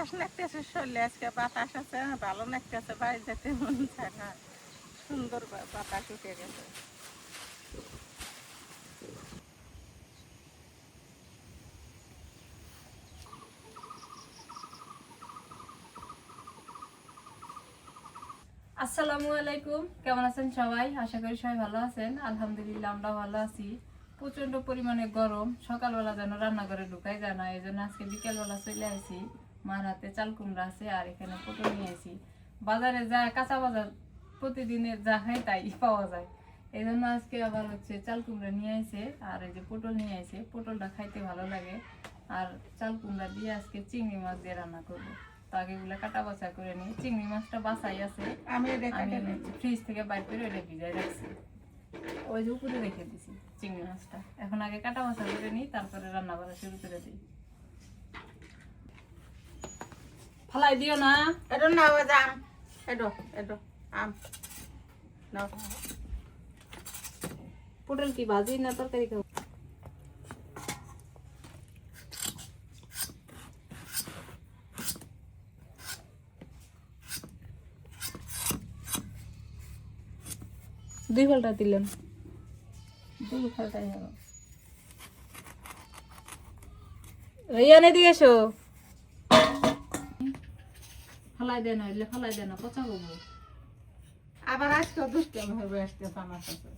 বাতাস নাকতেছে শরীরে, আজকে বাতাস আছে, ভালো নাকতেছে, বাইরে যেতে মন চায় না, সুন্দর বাতাস উঠে গেছে। আসসালামু আলাইকুম, কেমন আছেন সবাই? আশা করি সবাই ভালো আছেন। আলহামদুলিল্লাহ আমরা ভালো আছি। প্রচন্ড পরিমাণে গরম, সকালবেলা যেন রান্নাঘরে ঢুকাই যায় না, এই জন্য আজকে বিকেলবেলা চলে আসি। মার হাতে চাল কুমড়া আছে আর এখানে পটল নিয়ে আসি। বাজারে যা কাঁচা বাজার প্রতিদিনের যা খাই তাই পাওয়া যায়, এই জন্য আজকে আবার হচ্ছে চাল কুমড়া নিয়ে আসে আর এই যে পটল নিয়ে আসে। পটলটা খাইতে ভালো লাগে আর চাল কুমড়া দিয়ে আজকে চিংড়ি মাছ দিয়ে রান্না করবো। আগে এগুলো কাটা বাছা করে নিই। চিংড়ি মাছটা বাছাই আছে, আমি ফ্রিজ থেকে বাইর করে ওটা ভিজাই রাখছি, ওই যে উপরে রেখে দিছি চিংড়ি মাছটা। এখন আগে কাটা বাছা করে নিই, তারপরে রান্না করা শুরু করে দিই। ফালাই দিও না, এটা নাও, আম এডো এডো আম নাও। পটল কি ভাজি না তরকারি খাবো? দুই ফলটা দিলেন, দুই ফলটাই হবে। রিয়ানে দিয়ে এসো। ফালাই দেয় না, এলে ফালাই দেয় না, পচা করবো। আবার আজকে দুষ্টামি হবে, আসতেছে আমার কাছে।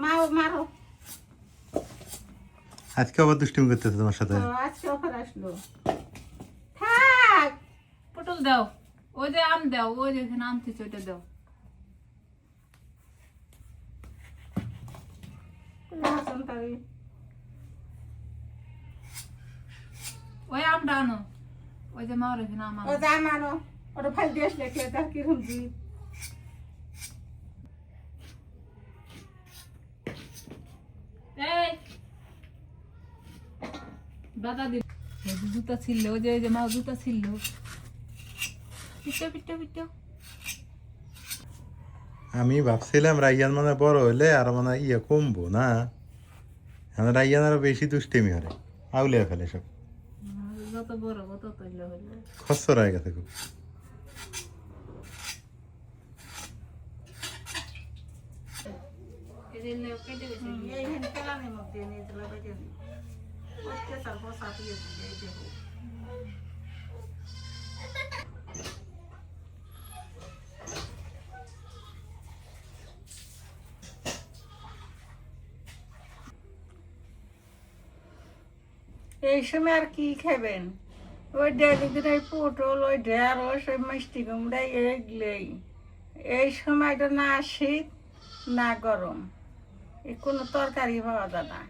মাও মারো, আজকে আবার দুষ্টুমি করতেছে তোমার সাথে। আজকে অফার আসলো। থাক, পটল দাও, ওই যে আম দাও, ওই যে এখানে আম থেকে ওইটা দাও। ওই আমটা আনো, ওই যে মার এখানে আম আনো। ও যা মানো, ওটা ফাইল দিয়ে আসলে খেয়ে তার কিরকম জিত। এই দাদা দি জুতা ছিল, ওই যে মা জুতা ছিল। পিটো পিটো পিটো। আমি ভাবছিলাম রাইয়ান মানে বড় হইলে আর মানে ইয়ে কমবো না, রাইয়ান আরো বেশি দুষ্টেমি হরে, আউলিয়া ফেলে সব, যত বড় হবো তত হইলে হইলে। খসর হয়ে গেছে খুব। এইখানে তেলানির মধ্যে নিয়ে দিলে বেজে দিই। অত্যাচার বসা দিয়ে দিলে এই দেখো। এই সময় আর কি খাবেন? ওই ডেলিদের পটল, ওই ঢেঁড়স, ওই মিষ্টি কুমড়া, এইগুলোই। এই সময়টা না শীত না গরম, এই কোনো তরকারি পাওয়া যায় না।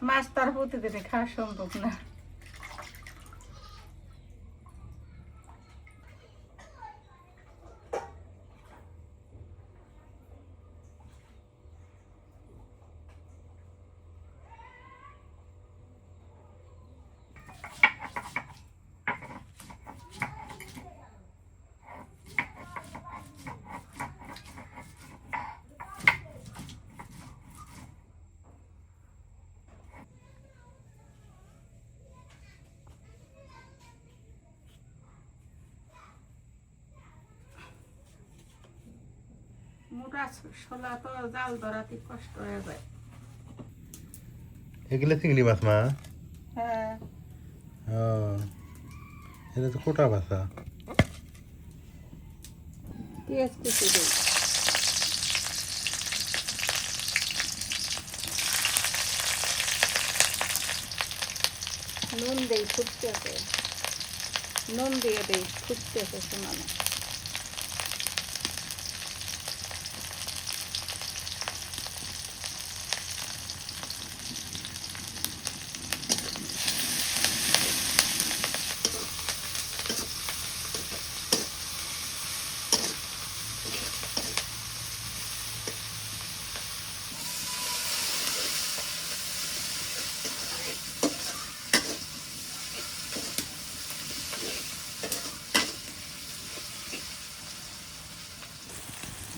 মাছ তার প্রতিদিনে খাওয়া সম্ভব না। মোটা ছোলা তো জাল ধরাতে কষ্ট হয়ে যায়। এগুলো চিংড়ি মাছ মা? হ্যাঁ, ও, এটা তো কোটা ভাষা। পেঁয়াজ কুচি দিই। নুন দেই, ফুটতেছে, নুন দিয়ে দেই, ফুটতেছে শোনানো।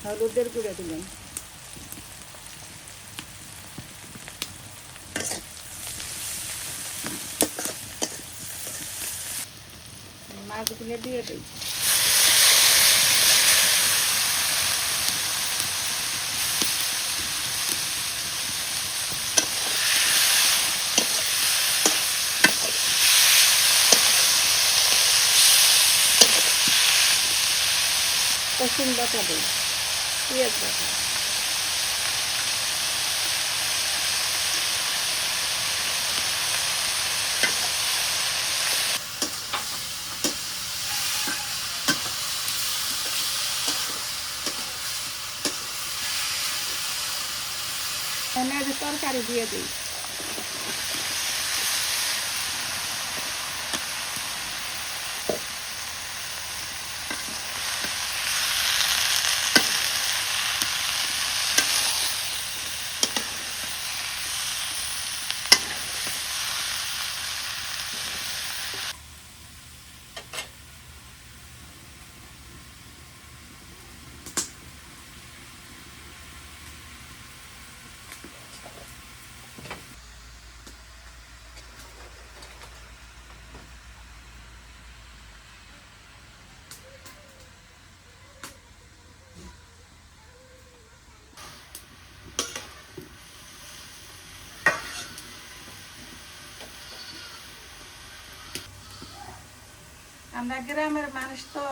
হলুদের গুঁড়ো দিলাম, মাছগুলো দিয়ে দিই। রসুন বাটা দিই, পেঁয়াজ বাটা। এনে তরকারি দিয়ে দিই। আমরা গ্রামের মানুষ তো,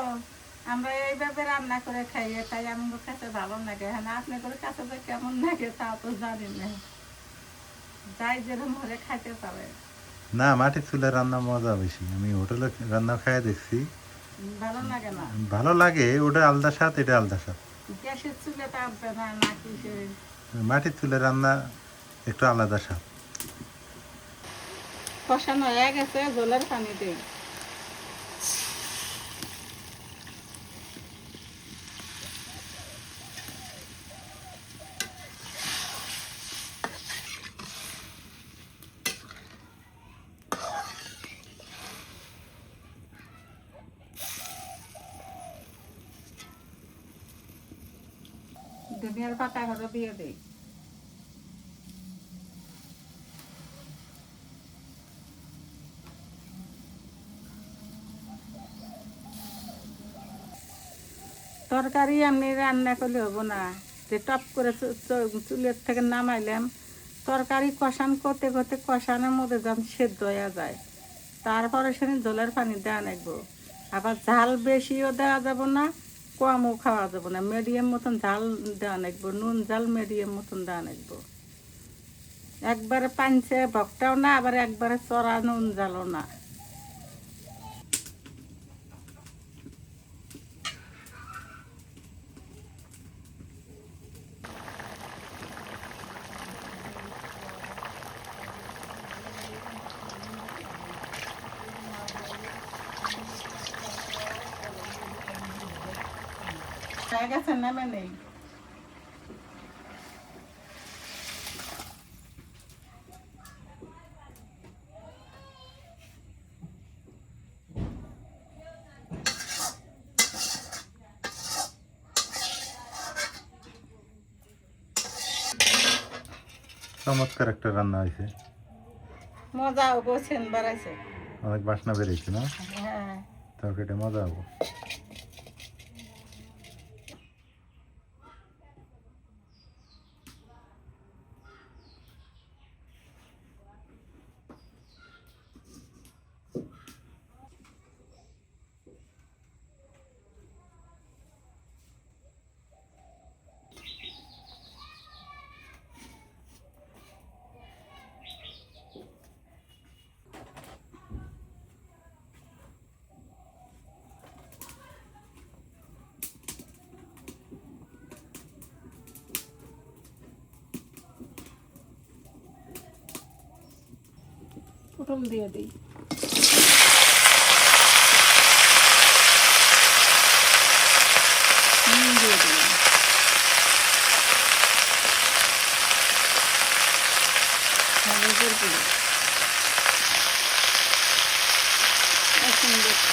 আমরা এইভাবে রান্না করে খাইয়ে, তাই আমার কাছে ভালো লাগে। হ্যাঁ, আপনাদের কাছে তো কেমন লাগে তা তো জানি না, যাই যেরকম হলে খাইতে পারে। না, মাটির চুলার রান্না মজা বেশি। আমি হোটেলে রান্না খাইয়া দেখছি, ভালো লাগে না। ভালো লাগে। ওটা আলাদা স্বাদ, এটা আলাদা স্বাদ। গ্যাসের চুলে টানবে না নাকি? মাটির চুলার রান্না একটু আলাদা স্বাদ। কষানো হয়ে গেছে, জলের পানি দিই। ধনিয়ার পাতা ঘরে দিয়ে দিই। তরকারি আমি রান্না করলে হবো না, যে টপ করে চুলের থেকে নামাইলাম, তরকারি কষান করতে করতে কষানোর মধ্যে যখন সেদ্ধ হয়ে যায়, তারপরে সেদিন জলের পানি দেওয়া লাগবো। আবার ঝাল বেশিও দেওয়া যাব না, কমও খাওয়া যাবো না, মিডিয়াম মতন ঝাল দেওয়া লাগবো। নুন ঝাল মিডিয়াম মতন দেওয়া লাগবো। একবারে পানছে ভক্তাও না, আবার একবারে চড়া নুন ঝালও না। হয়ে গেছে, নেমে নেই। চমৎকার একটা রান্না হয়েছে, মজা হবো, সেন বাড়াইছে। অনেক বাসনা বেরিয়েছে না? হ্যাঁ, তরকারিটা মজা হবো। পটল দিয়ে দিই। নুন দিয়ে দিলাম। হলুদের গুঁড়ো, রসুন বাটা,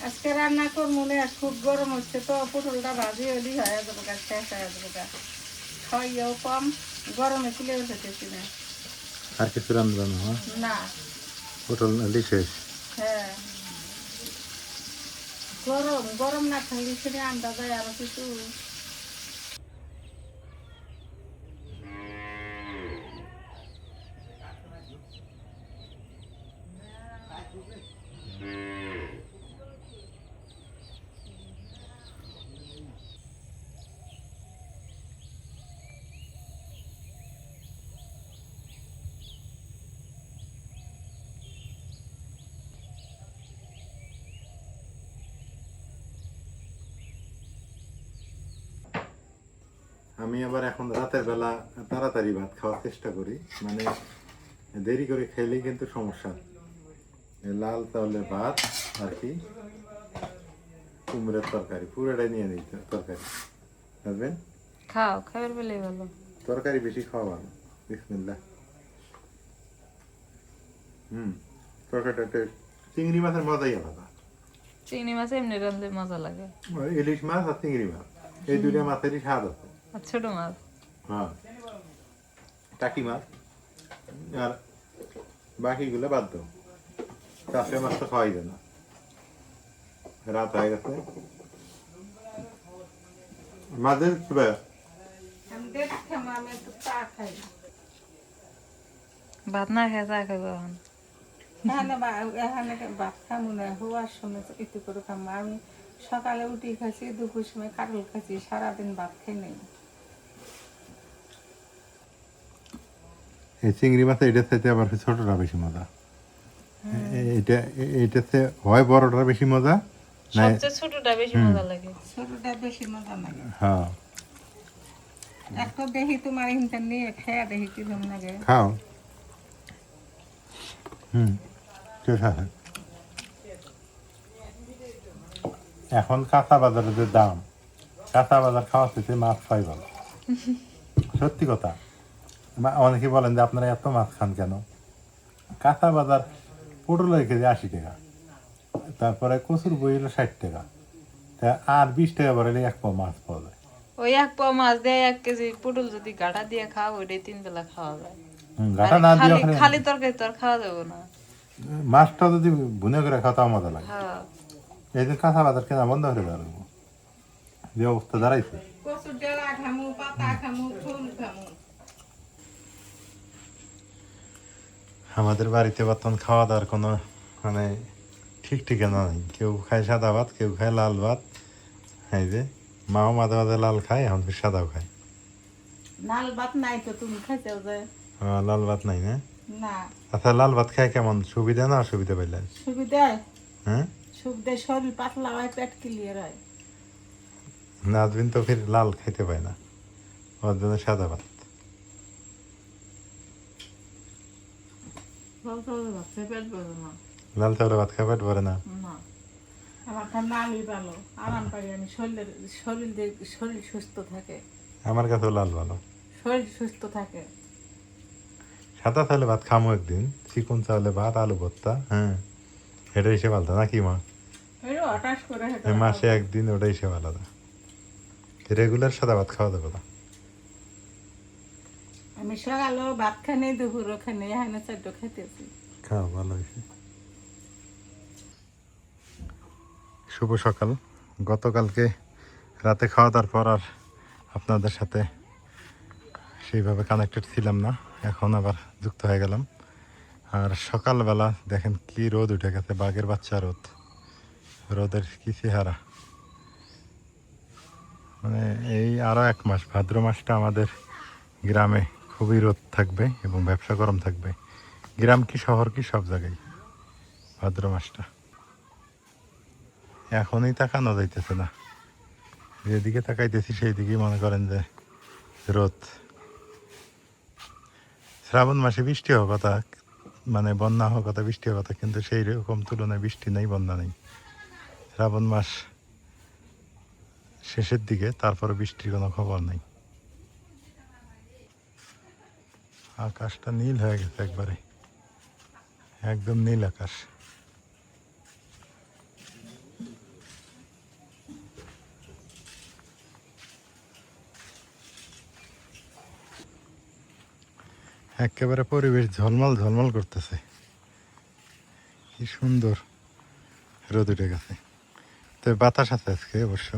আজকে রান্না করবো না, খুব গরম হচ্ছে তো পটলটা ভাজি হলি হয়ে যাবো গা, শেষ হয়ে যাবো গা। খাইয়েও কম, গরমে তুলে উঠেছি না। আর কিছু রান্না না? না। পটল নালি শেষ। হ্যাঁ, গরম গরম না খাইলে সেটা আন্দাজ হয় আরো কিছু। আমি আবার এখন রাতের বেলা তাড়াতাড়ি ভাত খাওয়ার চেষ্টা করি, মানে দেরি করে খেলেই কিন্তু সমস্যা। এই লাল চাউলের ভাত আর কি কুমড়ের তরকারি পুরোটাই নিয়ে নিই তরকারি, বুঝবেন? খাও, খাবার পেলে ভালো। তরকারি বেশি খাওয়া ভালো। বিসমিল্লাহ। তরকারিটা টেস্ট। চিংড়ি মাছের মজাই আলাদা। চিংড়ি মাছ এমনি রাঁধলে মজা লাগে। ইলিশ মাছ আর চিংড়ি মাছ এই দুইটা মাছেরই স্বাদ আছে। আর ছোট মাছ, হ্যাঁ, টাকি মাছ আর বাকিগুলো বাদ দাও। চাষে মাছ তো খাওয়াই যায় না। রাত হয়ে গেছে, মাঝের আমি দেখতাম, আমি একটু চা খাই। ভাত না খেয়ে চা খাবো এখন। এখানে ভাত খামু না, হওয়ার সময় একটু করে খামু। আমি সকালে উঠি খাচ্ছি, দুপুর সময় কাটল খাচ্ছি, সারাদিন ভাত খাই নেই। এই চিংড়ি মাছ এটার চাইতে আবার ছোটটা বেশি মজা। এটা এটাতে হয় বড়টা বেশি মজা না? সবচেয়ে ছোটটা বেশি মজা লাগে। ছোটটা বেশি মজা লাগে। হ্যাঁ, একটা দেখি তোমার হিনটা নিয়ে খেয়া দেখি কিরকম লাগে। খাও। ঠিক আছে। এখন কাঁচা বাজারের যে দাম, কাঁচা বাজার খাওয়া থেকে মাছ খাই ভালো। সত্যি কথা। অনেকে বলেন যে আপনারা এত মাছ খান কেন? কাঁচা বাজার পটলের কেজি 80 টাকা, তারপরে কচুর বই হলো 60 টাকা, আর 20 টাকা ভরে এক পাও মাছ পাওয়া যায়। ওই এক পাও মাছ দিয়ে 1 কেজি পটল যদি গাটা দিয়ে খাও, ওইটাই 3 বেলা খাওয়া যায়। গাটা না দিয়ে খালি তরকারি তো আর খাওয়া যাবে না। মাছটা যদি ভুনে করে খাওয়া তাও মজা লাগে। হ্যাঁ, এই যে কাঁচা বাজার কেনা বন্ধ করে দেওয়া লাগবো, যে অবস্থা দাঁড়াইছে। কচুর ডেলা খামু, পাতা খামু, ফুল খামু। আমাদের বাড়িতে বর্তমান খাওয়া দাওয়ার কোনো মানে ঠিক ঠিকানা নেই। কেউ খায় সাদা ভাত, কেউ খায় লাল ভাত। এই যে মাও মাঝে মাঝে লাল খায়, এখন ফির সাদাও খায়। লাল ভাত নাই তো, তুমি খাইছো যে? লাল ভাত নাই না? না। আচ্ছা, লাল ভাত খায় কেমন, সুবিধা না অসুবিধা পাইলেন? সুবিধা, হ্যাঁ, সুবিধা, শরীর পাতলা হয়, পেট ক্লিয়ার হয়। নাজবিন তো ফির লাল খাইতে পায় না, ওর জন্য সাদা ভাত। পেট ভরে না। লাল চাউলে ভাত খায় পেট ভরে না? না, আমার নালই ভালো, আরাম পাই আমি। শরীর সুস্থ থাকে। আমার কাছেও লাল ভালো। শরীর সুস্থ থাকে। সাদা চাউলে ভাত খামো একদিন, চিকন চাউলে ভাত আলু ভর্তা, হ্যাঁ, এটা হিসেবে আলাদা নাকি মা? হঠাৎ করে মাসে একদিন ওটা হিসেবে আলাদা। রেগুলার সাদা ভাত খাওয়া যাবে না। আমি সকালেও ভাত খানি, দুপুরও খানি, এখানে 4টা খেতেছি। খাওয়া ভালো হয়েছে। শুভ সকাল। গতকালকে রাতে খাওয়া দাওয়ার পর আর আপনাদের সাথে সেইভাবে কানেক্টেড ছিলাম না, এখন আবার যুক্ত হয়ে গেলাম। আর সকালবেলা দেখেন কি রোদ উঠে গেছে, বাঘের বাচ্চা রোদ। রোদের কি চেহারা, মানে এই আরও 1 মাস, ভাদ্র মাসটা আমাদের গ্রামে খুবই রোদ থাকবে এবং ব্যবসা গরম থাকবে। গ্রাম কি শহর কি সব জায়গায় ভাদ্র মাসটা। এখনই তাকানো যাইতেছে না, যেদিকে তাকাইতেছি সেই দিকেই মনে করেন যে রোদ। শ্রাবণ মাসে বৃষ্টি হওয়ার কথা, মানে বন্যা হওয়ার কথা, বৃষ্টি হওয়ার কথা, কিন্তু সেই রকম তুলনায় বৃষ্টি নেই, বন্যা নেই। শ্রাবণ মাস শেষের দিকে, তারপরে বৃষ্টির কোনো খবর নেই। আকাশটা নীল হয়ে গেছে একবারে, একদম নীল আকাশ। একেবারে পরিবেশ ঝলমল ঝলমল করতেছে, কি সুন্দর রোদ উঠে গেছে। তো বাতাস আছে আজকে অবশ্য।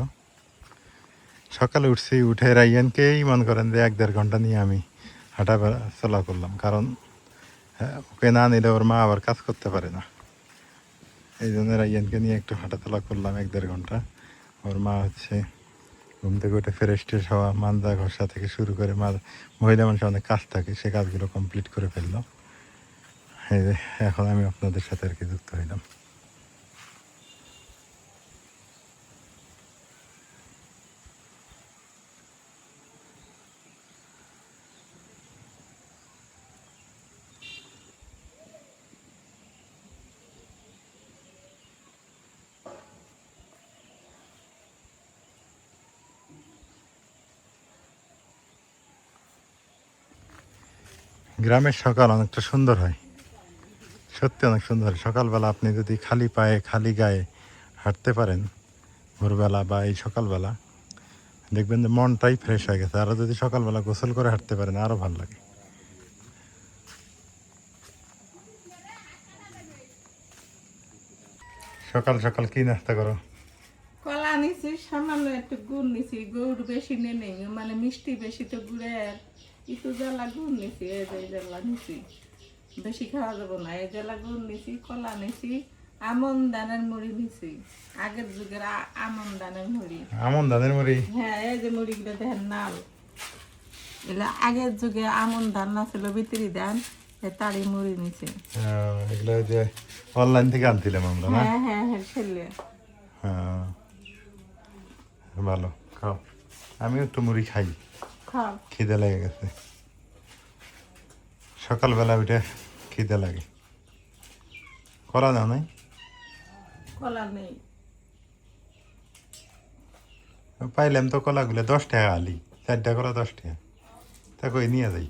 সকালে উঠছি, উঠে রাইয়ানকেই মনে করেন যে 1-1.5 ঘন্টা নিয়ে আমি হাঁটা চলা করলাম, কারণ ওকে না নিলে ওর মা আবার কাজ করতে পারে না। এই জন্য রাইয়ানকে নিয়ে একটু হাঁটাচলা করলাম 1-1.5 ঘন্টা। ওর মা হচ্ছে ঘুম থেকে উঠে ফ্রেশ ট্রেশ হওয়া, মান্দা ঘষা থেকে শুরু করে মহিলা মানুষের অনেক কাজ থাকে, সে কাজগুলো কমপ্লিট করে ফেললো। এই যে এখন আমি আপনাদের সাথে আর কি যুক্ত হইলাম। গ্রামের সকাল অনেকটা সুন্দর হয়, সত্যি অনেক সুন্দর হয়। সকালবেলা আপনি যদি খালি পায়ে খালি গায়ে হাঁটতে পারেন ভোরবেলা বা এই সকালবেলা, দেখবেন যে মনটাই ফ্রেশ হয়ে গেছে। আরও যদি সকালবেলা গোসল করে হাঁটতে পারেন আরও ভালো লাগে। সকাল সকাল কি নাস্তা করো? কলা নিছি, সামান্য একটু গুড় নিছি, গুড় বেশি নেই, মানে মিষ্টি বেশি তো গুড়ের, একটু জ্বালা গুড় নিছি, এই যে জ্বালা নিছি, বেশি খাওয়া যাবো না। এই জ্বালা গুড় নিছি, কলা নিছি, আমন দানের মুড়ি নিছি, আগের যুগের আমন দানের মুড়ি। আমন ধানের মুড়ি? হ্যাঁ, এই যে মুড়িগুলো দেখেন নাল, এগুলো আগের যুগে আমন ধান না ছিল, বিতিরি ধান, তাড়ি মুড়ি নিছি। এগুলো যে অনলাইন থেকে আনছিলাম আমরা না? হ্যাঁ হ্যাঁ হ্যাঁ, ছেলে হ্যাঁ, ভালো, খাও। আমিও একটু মুড়ি খাই, খাও। খিদে লেগে গেছে। সকালবেলা উঠে খিদে লাগে। কলা দাও নাই? কলা নেই। পাইলাম তো কলাগুলো 10 টাকা আলি, 4টা কলা 10 টাকা। তা কই নিয়ে যাই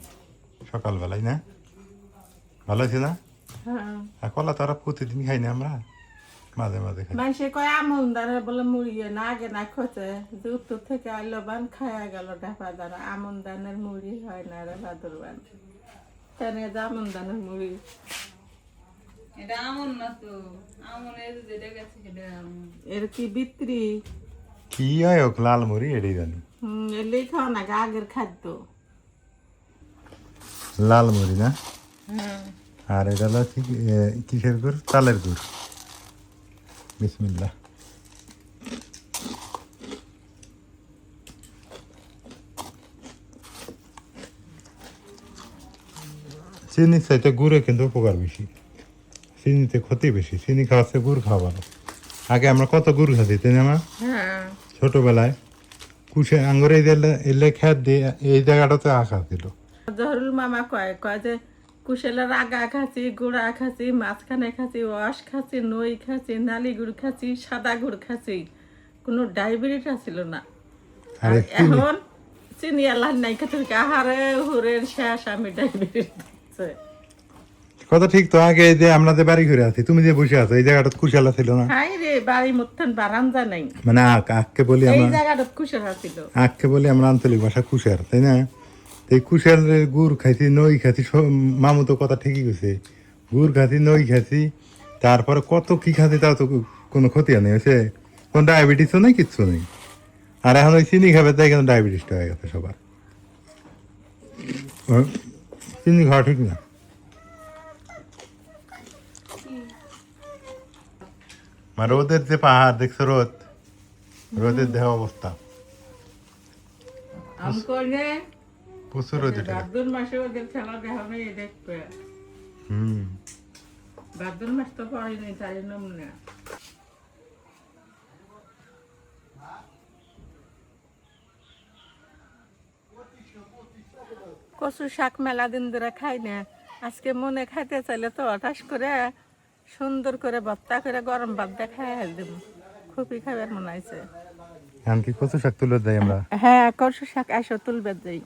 সকালবেলায়, না ভালো আছে না? হ্যাঁ, আর কলা তো আর প্রতিদিন খাই না আমরা, মাঝে মাঝে খাই। মানুষে কয় আমন দানে বলে মুড়ি না, আগে না খোঁজে যে উত্তর থেকে আইলো বান খায়া গেল ঢাপা দ্বারা, আমন দানের মুড়ি হয় না রে ভাদর বান, কেন আমন দানের মুড়ি। এটা আমন না তো, আমন এই যে যেটা গেছে সেটা আমন। এর কি বিক্রি? কি হয় হোক, লাল মুড়ি এটাই জানি। এলেই খাও না, আগের খাদ্য। লাল মুড়ি না? হ্যাঁ, আর এটা হলো কিসের গুড়? চালের গুড়। বিসমিল্লাহ। চিনির চাইতে গুড়ে কিন্তু উপকার বেশি, চিনিতে ক্ষতি বেশি। চিনি খাওয়াচ্ছে, গুড় খাওয়া ভালো। আগে আমরা কত গুড় খাচ্ছি, তাই না মা? হ্যাঁ, ছোটবেলায় কুশে আঙ্গুরে এলে খেত দিয়ে এই জায়গাটাতে আঁকা ছিল। জহরুল মামা কয় কয় যে কুশেলের আগা খাচ্ছি, গুড়া খাচ্ছি, মাঝখানে খাচ্ছি, ওয়াশ খাচ্ছি, নই খাচ্ছি, নালি গুড় খাচ্ছি, সাদা গুড় খাচ্ছি, কোনো ডায়াবেটিস ছিল না। আর আর চিনি এখন চিনি আল্লাহ নাই খেতে আহারে হুরের শেষ, আমি ডায়াবেটিস দিচ্ছে। কথা ঠিক তো। আগে এই যে আমরা যে বাড়ি ঘুরে আছি, তুমি যে বসে আছো এই জায়গাটা কুশালা ছিল না? হাই রে, বাড়ি মধ্যে বারান্দা নাই, মানে আখকে বলি এই আমরা, জায়গাটা কুশেলা ছিল। আখকে বলি আমরা আঞ্চলিক ভাষা কুশার, তাই না? এই কুশালের গুড় খাইছি, নই খাইছি, মামু তো কথা ঠিকই কইছে, গুড় খাইছি, নই খাইছি, তারপরে কত কি খাইছি, তাও তো কোনো ক্ষতি নেই হয়েছে, কোনো ডায়াবেটিসও নেই, কিচ্ছু নেই। আর এখন ওই চিনি খাবে তাই কিন্তু ডায়াবেটিসটা হয়ে গেছে সবার। চিনি খাওয়া ঠিক না। মানে রোদের যে পাহাড় দেখছো, রোদের দেহ অবস্থা আমি করে প্রচুর রোদ উঠে গেছে। ভাদ্র মাসে ওদের খেলা দেখা নেই, দেখবে হুম, ভাদ্র মাস তো পড়েনি, তাই নমুনা। কচু শাক মেলা দিন ধরে খাই না, আজকে মনে খাইতে চাইলে তো হঠাৎ করে সুন্দর করে ভর্তা করে গরম ভাত দিয়ে খাই দেব, খুবই খাবার মনে হয়েছে। এখন কি কচু শাক তুলে দেয় আমরা? হ্যাঁ, কচু শাক আসো তুলবে যাই।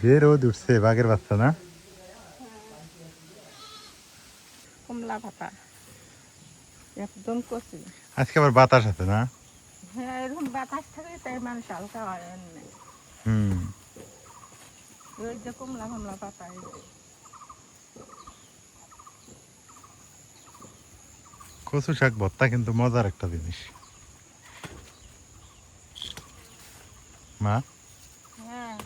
যে রোদ উঠছে, বাঘের বাচ্চা না? কমলা পাতা একদম কচি। আজকে আবার বাতাস আছে না? হ্যাঁ এরকম বাতাস থাকে তাই মানুষ হালকা হয় এমনি। হুম। ওই যে কমলা কমলা পাতা এই যে। কচু শাক ভর্তা কিন্তু মজার একটা জিনিস মা। হ্যাঁ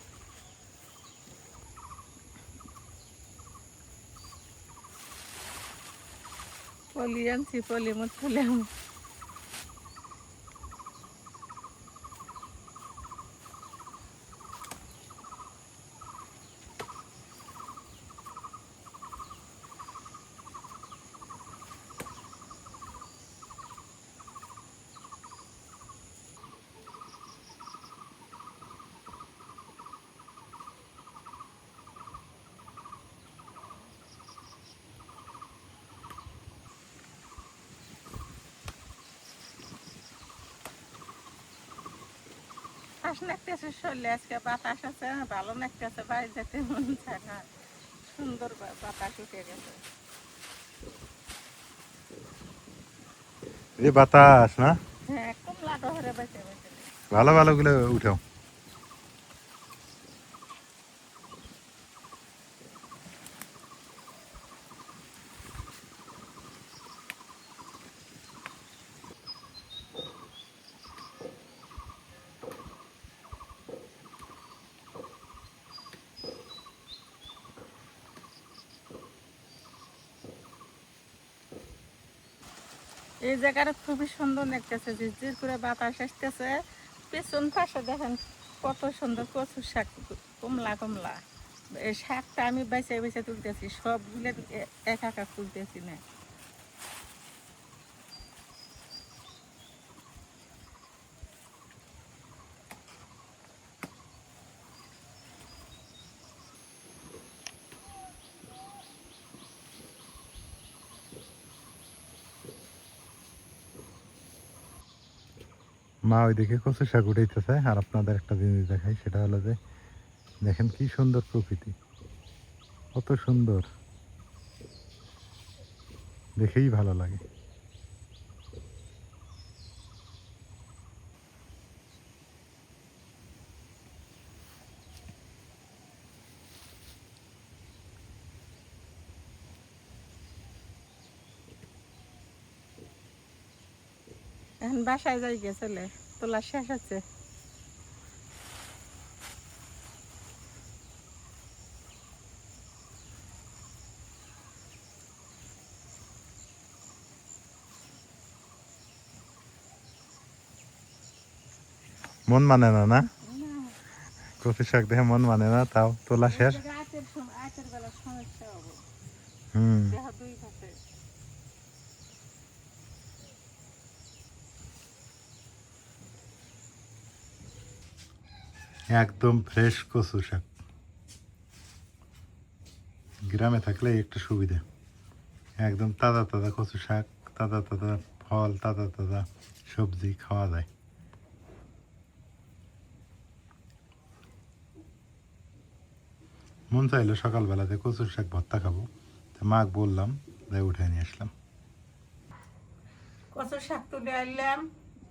পলি আনছি পলি মত তুলাম। বাতাস নাকতেছে শরীরে আজকে বাতাস আছে ভালো নাকতেছে বাইরে যেতে মন চায় না সুন্দর বাতাস উঠে গেছে। এই বাতাস না হ্যাঁ কমলা ডহরে বেঁচে বেঁচে ভালো ভালো গুলো উঠাও। এই জায়গাটা খুবই সুন্দর লাগতেছে ঝিরঝির করে বাতাস আসতেছে। পেছন পাশে দেখেন কত সুন্দর কচু শাক কমলা কমলা। এই শাকটা আমি বেছে বেছে তুলতেছি সবগুলো একা একা তুলতেছি না। মা ওইদিকে কচু শাক উঠাইতেছে আর আপনাদের একটা জিনিস দেখাই, সেটা হলো যে দেখেন কি সুন্দর প্রকৃতি, কত সুন্দর, দেখেই ভালো লাগে। এখন বাসায় যাই গেছিলে তোলা শেষ আছে। মন মানে না না কচু শাক দেখে মন মানে না, তাও তোলা শেষ। আটের বেলা সমস্যা হবে হুম। দেহ দুই পাশে। একদম ফ্রেশ কচু শাক, গ্রামে থাকলে একটু সুবিধা, একদম তাজা তাজা কচু শাক, তাজা তাজা ফল, তাজা তাজা সবজি খাওয়া যায়। মন চাইলো সকালবেলাতে কচুর শাক ভর্তা খাবো, তো মাক বললাম তাই উঠে নিয়ে আসলাম। কচু শাক তুলে আনলাম,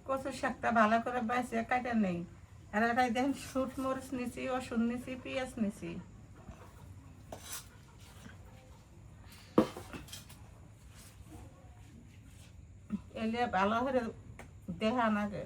কচু শাকটা ভালো করে বেছে কাটা নেই। আর এটাই দেখেন শুট মরিচ নিছি, রসুন নিছি, পেঁয়াজ নিছি। এলে ভালো করে দেখা নাগে।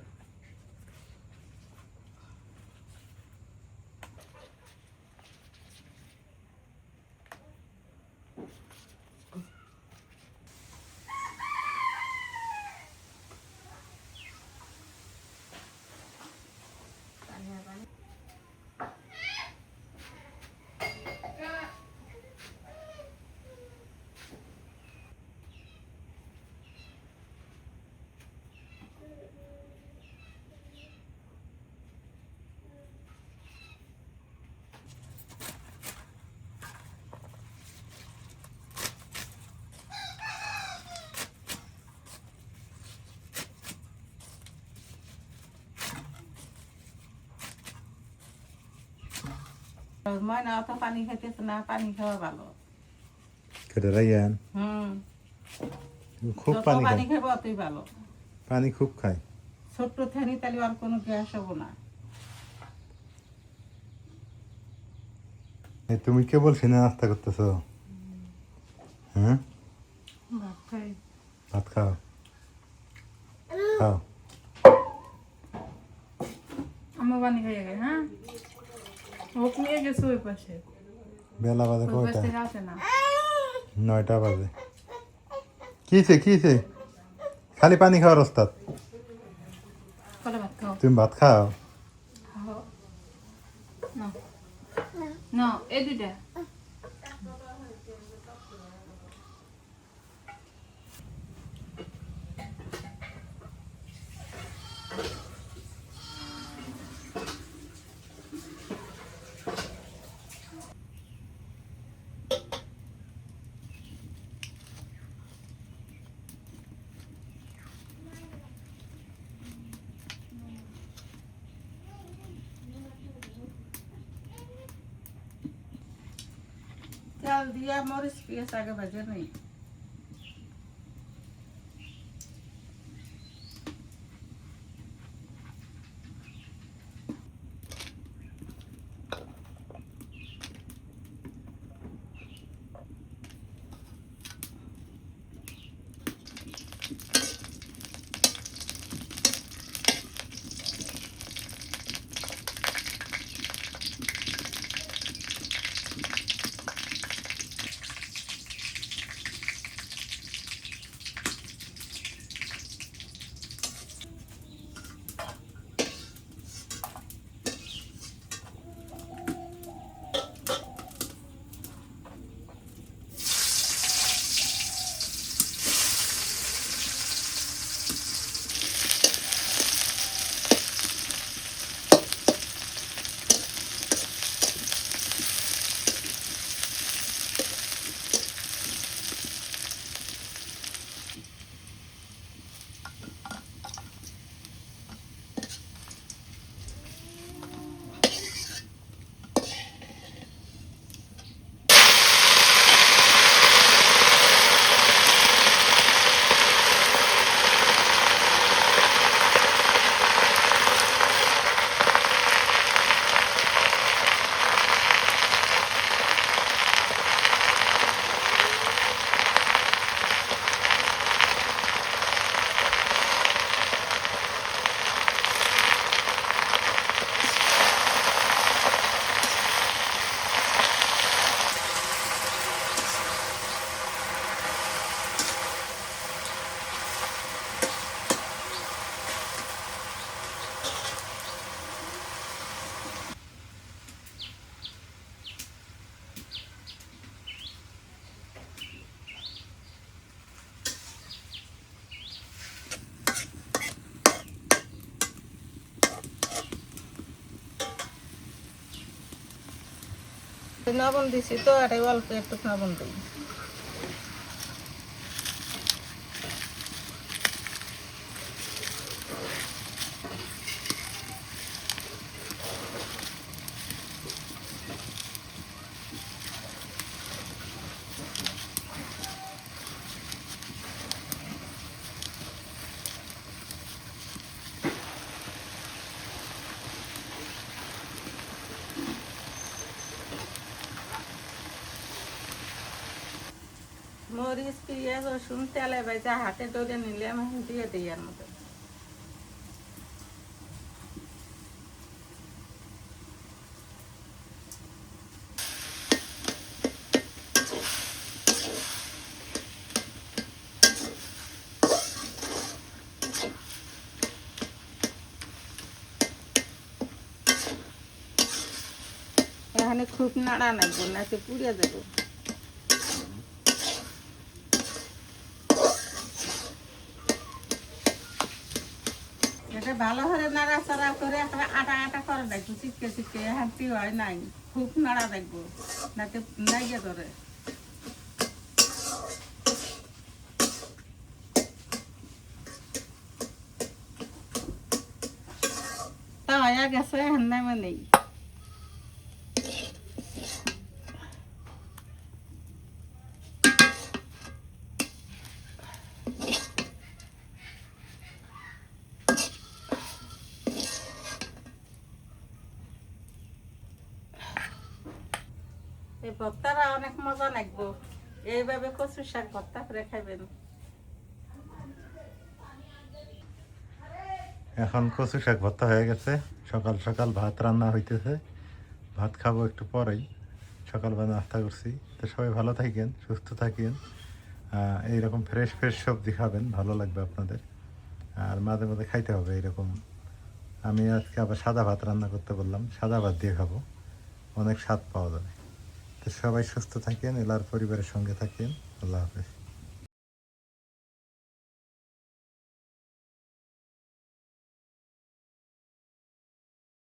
ময়না অত পানি খাইতেছে না, পানি খাওয়া ভালো। কেটে রাইয়ান হুম খুব যত পানি পানি খায়, খাবো অতই ভালো। পানি খুব খায়। ছোট্ট থানি তাহলে আর কোনো গ্যাস হবো না। এই তুমি কেবল সিনে নাস্তা করতেছো? হ্যাঁ, ভাত খাই। ভাত খাও, খাও। আমার বানি হয়ে গেছে। হ্যাঁ, হোক নিয়ে গেছে ওই পাশে, বেলা বাজে ওই পাশ কয়টা? থেকে আসে না। 9টা বাজে। কিছে খালি পানি খাওয়ার ওস্তাদ? কলে ভাত খাও। তুমি ভাত খাও? খাও। না না, এই দুইটা। তেল দিয়া মরিচ পেঁয়াজ আগে ভাজে নেই। লবণ দিছি তো, এটাই অল্প একটু লবণ দিই। মরিচ পেঁয়াজ রসুন তেলে ভাজা হাতে ধরে নিলে আমি দিয়ে দিই এর মধ্যে। এখানে খুব নাড়া লাগবো, নাকি পুড়িয়ে দেবো। এটা ভালো করে নাড়াচাড়া করে একটা আটা আটা করে দেখবো, চিটকে চিটকে হাঁটি হয় নাই, খুব নাড়া দেখবো, নাকি নাইগে ধরে। তা হয়ে গেছে, হ্যাঁ নামে নেই। ভর্তারা অনেক মজা লাগবো। এইভাবে কচু শাক ভর্তা করে খাবেন। এখন কচু শাক ভর্তা হয়ে গেছে, সকাল সকাল ভাত রান্না হইতেছে, ভাত খাবো একটু পরেই। সকালবেলা নাস্তা করছি। তো সবাই ভালো থাকেন, সুস্থ থাকেন, এইরকম ফ্রেশ ফ্রেশ সবজি খাবেন, ভালো লাগবে আপনাদের। আর মাঝে মাঝে খাইতে হবে এইরকম। আমি আজকে আবার সাদা ভাত রান্না করতে বললাম, সাদা ভাত দিয়ে খাবো, অনেক স্বাদ পাওয়া যাবে। তো সবাই সুস্থ থাকেন, এলার পরিবারের সঙ্গে থাকেন। আল্লাহ হাফেজ।